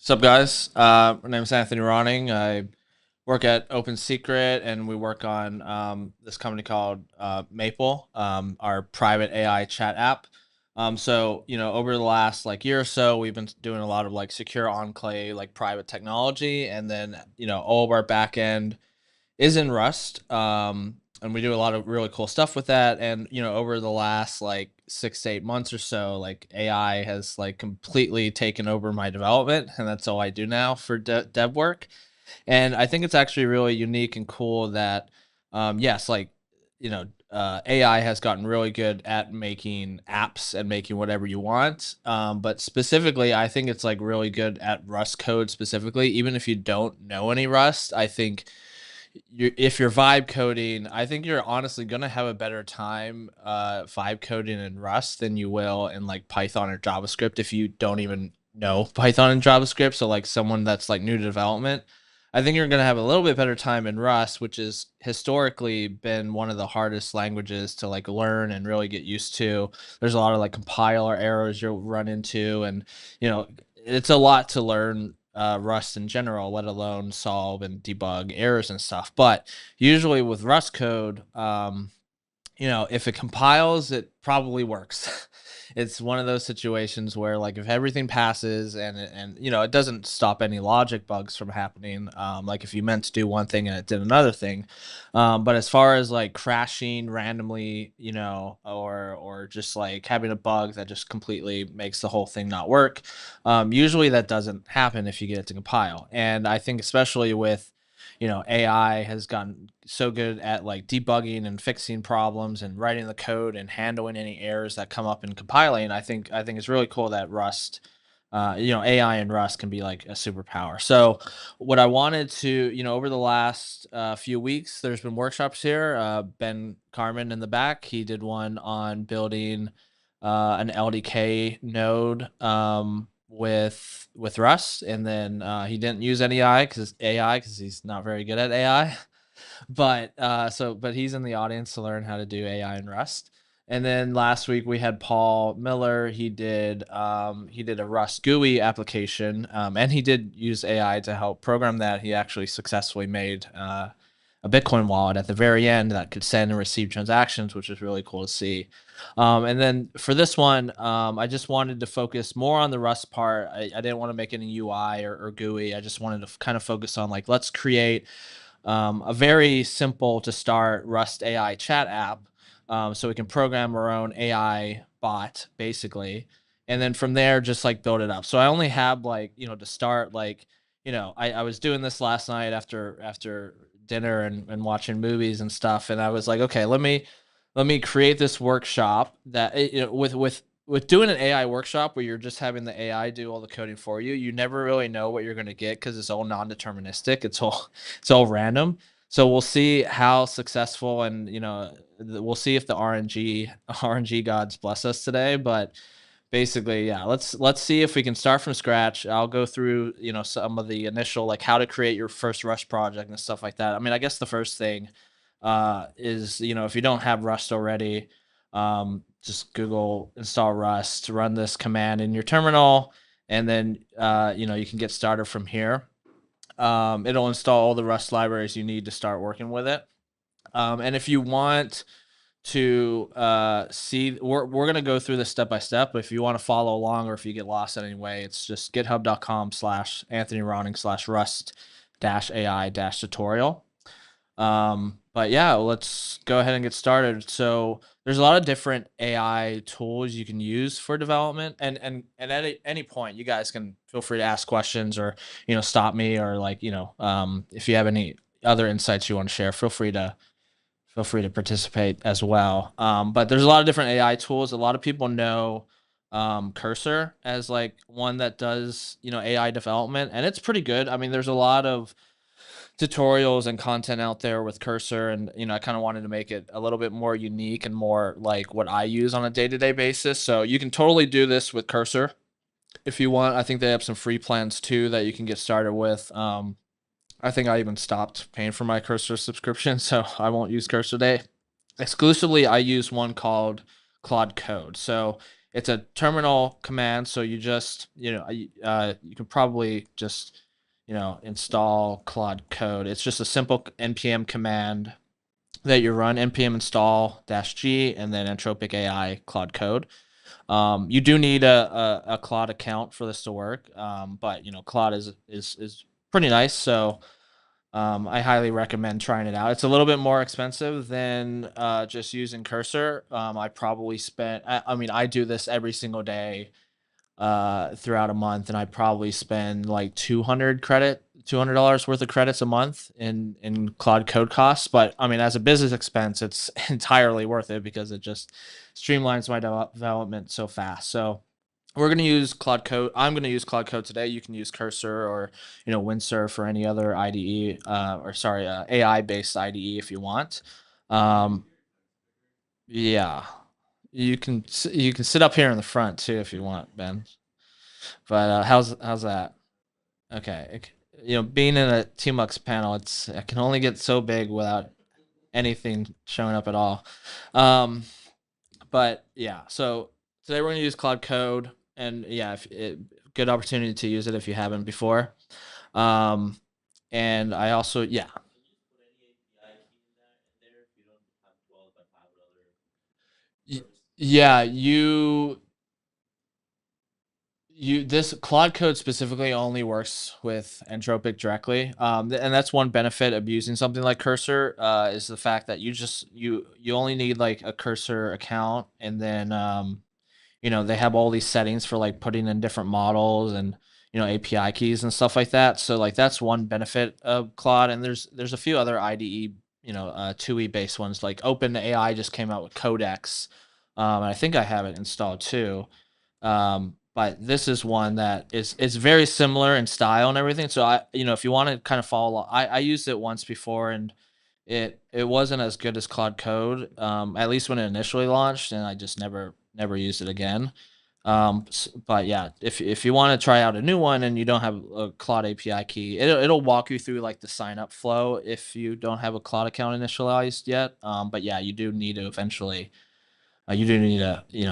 What's up, guys? My name is Anthony Ronning. I work at Open Secret, and we work on this company called Maple, our private AI chat app. Over the last year or so, we've been doing a lot of secure enclave, private technology, and then all of our back end is in Rust. And we do a lot of really cool stuff with that. And over the last 6 to 8 months or so, AI has completely taken over my development, and that's all I do now for dev work. And I think it's actually really unique and cool that, yes, AI has gotten really good at making apps and making whatever you want. But specifically, I think it's really good at Rust code specifically. Even if you don't know any Rust, I think if you're vibe coding, I think you're honestly gonna have a better time vibe coding in Rust than you will in Python or JavaScript if you don't even know Python and JavaScript. So someone that's new to development, I think you're gonna have a little bit better time in Rust, which has historically been one of the hardest languages to learn and really get used to. There's a lot of compiler errors you'll run into, and it's a lot to learn Rust in general, let alone solve and debug errors and stuff. But usually with Rust code, if it compiles, it probably works. It's one of those situations where if everything passes and it doesn't stop any logic bugs from happening. Like if you meant to do one thing and it did another thing. But as far as crashing randomly, or just having a bug that just completely makes the whole thing not work, usually that doesn't happen if you get it to compile. And I think especially with AI has gotten so good at debugging and fixing problems and writing the code and handling any errors that come up in compiling. I think it's really cool that Rust, AI and Rust can be like a superpower. So what I wanted to, over the last few weeks, there's been workshops here. Ben Carmen in the back, he did one on building an LDK node. With Rust, and then he didn't use any AI because he's not very good at AI. But he's in the audience to learn how to do AI in Rust. And then last week we had Paul Miller. He did a Rust GUI application, and he did use AI to help program that. He actually successfully made a Bitcoin wallet at the very end that could send and receive transactions, which is really cool to see. And then for this one, I just wanted to focus more on the Rust part. I didn't want to make any UI or GUI. I just wanted to kind of focus on let's create a very simple to start Rust AI chat app, so we can program our own AI bot basically. And then from there, just build it up. So I only have to start I was doing this last night after dinner and watching movies and stuff, and I was like, okay, let me create this workshop that with doing an AI workshop where you're just having the AI do all the coding for you. You never really know what you're going to get because it's all non-deterministic. It's all random. So we'll see how successful, and we'll see if the RNG gods bless us today. But basically, yeah, let's see if we can start from scratch. I'll go through some of the initial how to create your first Rust project and stuff like that. I mean, I guess the first thing is if you don't have Rust already, just Google install Rust, run this command in your terminal, and then you can get started from here. It'll install all the Rust libraries you need to start working with it. And if you want to see, we're going to go through this step by step, but if you want to follow along or if you get lost in any way, it's just github.com/AnthonyRonning/Rust-AI-tutorial. But yeah, let's go ahead and get started. So there's a lot of different AI tools you can use for development, and at any point, you guys can feel free to ask questions or stop me, or if you have any other insights you want to share, feel free to participate as well. But there's a lot of different AI tools. A lot of people know Cursor as one that does AI development, and it's pretty good. I mean, there's a lot of tutorials and content out there with Cursor, and I kind of wanted to make it a little bit more unique and more like what I use on a day-to-day basis. So you can totally do this with Cursor if you want. I think they have some free plans too that you can get started with. I think I even stopped paying for my Cursor subscription, so I won't use Cursor today. Exclusively, I use one called Claude Code. So It's a terminal command, so you just, you can probably just, install Claude Code. It's just a simple npm command that you run, npm install -g, and then Entropic AI Claude Code. You do need a Claude account for this to work, but Claude is pretty nice, so I highly recommend trying it out. It's a little bit more expensive than just using Cursor. I probably spent. I mean, I do this every single day throughout a month, and I probably spend like $200 worth of credits a month in Claude Code costs. But I mean, as a business expense, it's entirely worth it because it just streamlines my development so fast. So we're going to use Claude Code. I'm going to use Claude Code today. You can use Cursor or Windsurf or any other IDE, or sorry, AI based IDE if you want. Um, yeah, you can sit up here in the front too if you want, Ben. But how's that? Okay, being in a TMUX panel, it can only get so big without anything showing up at all. Um, but yeah, so today we're gonna use Cloud Code, and yeah, good opportunity to use it if you haven't before. Um, and I also Y- yeah, this Claude Code specifically only works with Entropic directly, and that's one benefit of using something like Cursor, is the fact that you only need like a Cursor account, and then they have all these settings for like putting in different models and API keys and stuff like that. So like that's one benefit of Claude, and there's a few other IDE 2E based ones like OpenAI just came out with Codex, and I think I have it installed too. But this is one that is very similar in style and everything. So if you want to kind of follow, I used it once before, and it wasn't as good as Claude Code, at least when it initially launched, and I just never used it again. But yeah, if you want to try out a new one and you don't have a Claude API key, it'll walk you through like the sign up flow if you don't have a Claude account initialized yet. But yeah, you do need to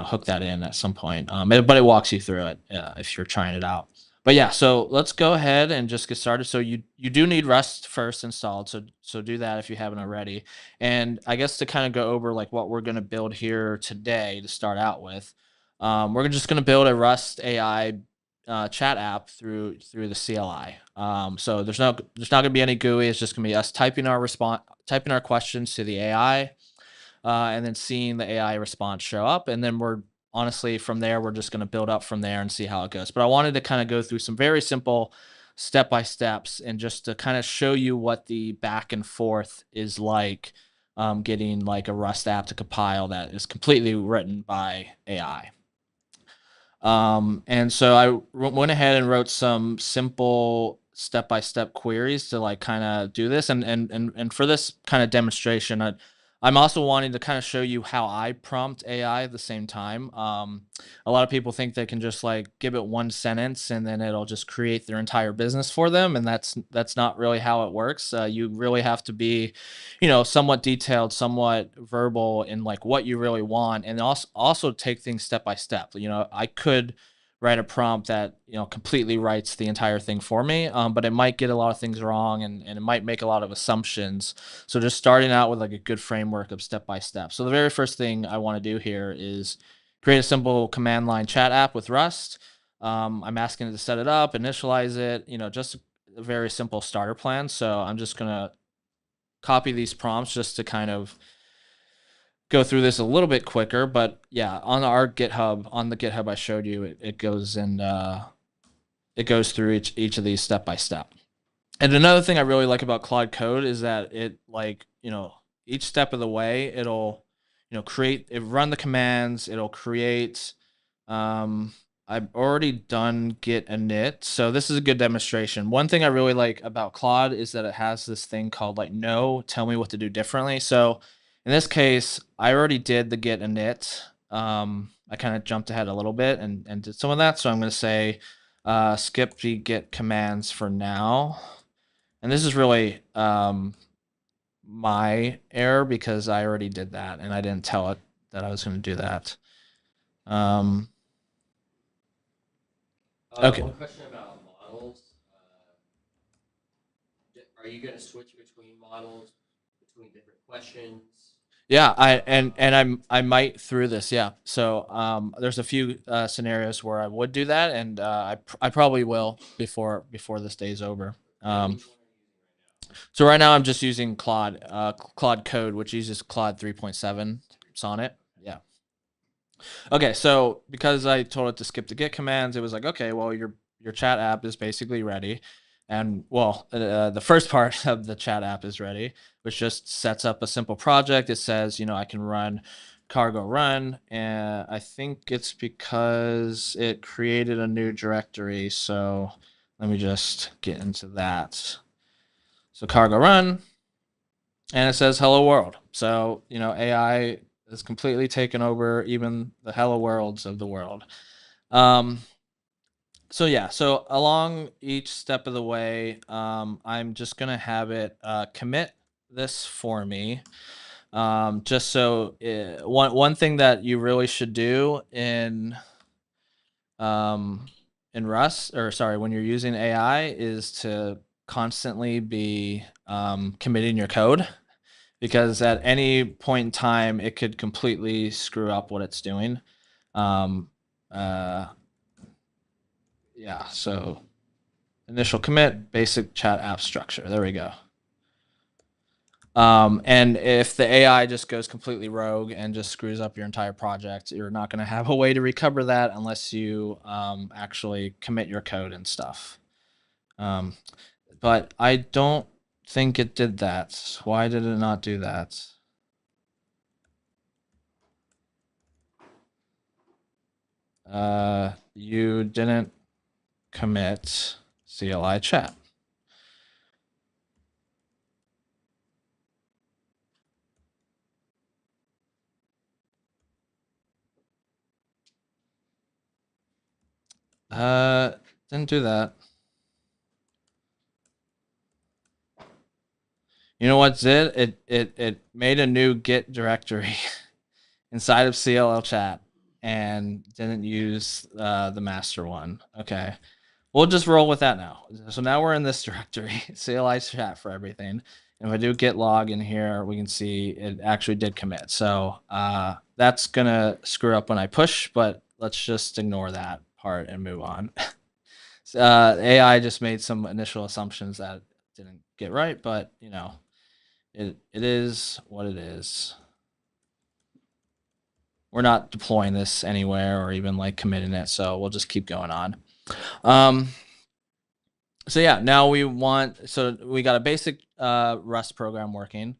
hook that in at some point. But it walks you through it if you're trying it out. But yeah, so let's go ahead and just get started. So you do need Rust first installed. So do that if you haven't already. And I guess to kind of go over like what we're going to build here today to start out with, we're just going to build a Rust AI chat app through the CLI. So there's not going to be any GUI. It's just going to be us typing our questions to the AI, and then seeing the AI response show up. And then we're honestly from there, we're just going to build up from there and see how it goes. But I wanted to kind of go through some very simple step by steps and just to kind of show you what the back and forth is like, getting like a Rust app to compile that is completely written by AI. And so I went ahead and wrote some simple step-by-step queries to like kind of do this. And for this kind of demonstration, I'm also wanting to kind of show you how I prompt AI at the same time. A lot of people think they can just like give it one sentence and then it'll just create their entire business for them, and that's not really how it works. You really have to be, somewhat detailed, somewhat verbal in like what you really want, and also take things step by step. I could write a prompt that completely writes the entire thing for me, but it might get a lot of things wrong, and it might make a lot of assumptions. So just starting out with like a good framework of step by step. So the very first thing I want to do here is create a simple command line chat app with Rust. I'm asking it to set it up, initialize it, just a very simple starter plan. So I'm just gonna copy these prompts just to kind of go through this a little bit quicker. But yeah, on the GitHub I showed you, it goes and it goes through each of these step by step. And another thing I really like about Claude Code is that it like, each step of the way, it'll, run the commands, it'll create, I've already done git init. So this is a good demonstration. One thing I really like about Claude is that it has this thing called like, no, tell me what to do differently. So in this case, I already did the git init. I kind of jumped ahead a little bit and did some of that. So I'm going to say, skip the git commands for now. And this is really my error because I already did that and I didn't tell it that I was going to do that. Okay. One question about models. Are you going to switch between models, between different questions? Yeah, I might through this. Yeah. So there's a few scenarios where I would do that, and I probably will before this day's over. Which one are you using right now? So right now I'm just using Claude Code, which uses Claude 3.7 Sonnet. Yeah. Okay, so because I told it to skip the git commands, it was like, okay, well, your chat app is basically ready, and well, the first part of the chat app is ready, which just sets up a simple project. It says, I can run cargo run, and I think it's because it created a new directory. So let me just get into that. So cargo run, and it says hello world. So AI has completely taken over even the hello worlds of the world. um so yeah, so along each step of the way, I'm just gonna have it commit this for me, just so one thing that you really should do um in Rust, or sorry, when you're using AI, is to constantly be committing your code, because at any point in time it could completely screw up what it's doing. Um, uh, yeah, so initial commit, basic chat app structure. There we go. And if the AI just goes completely rogue and just screws up your entire project, you're not going to have a way to recover that unless you actually commit your code and stuff. But I don't think it did that. Why did it not do that? You didn't commit CLI chat. Didn't do that. You know what did? It made a new Git directory inside of CLL chat and didn't use the master one. Okay. We'll just roll with that now. So now we're in this directory, CLI chat for everything. And if I do git log in here, we can see it actually did commit. So that's gonna screw up when I push, but let's just ignore that part and move on. AI just made some initial assumptions that didn't get right, but it is what it is. We're not deploying this anywhere or even like committing it, so we'll just keep going on. So yeah, now we got a basic Rust program working.